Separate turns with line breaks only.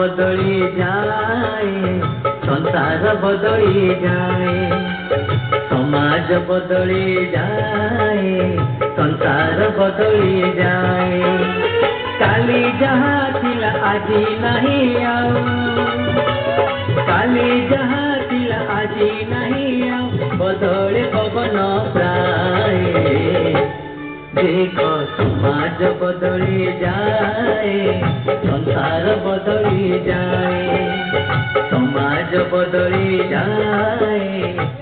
बदली जाए संसार बदली जाए समाज बदली जाए संसार बदली जाए काली जहाँ थिला आजी नहीं आओ काली जहाँ थिला आजी नहीं आओ बदले पवन प्राय देखो समाज बदली जाए संसार बदली जाए समाज बदली जाए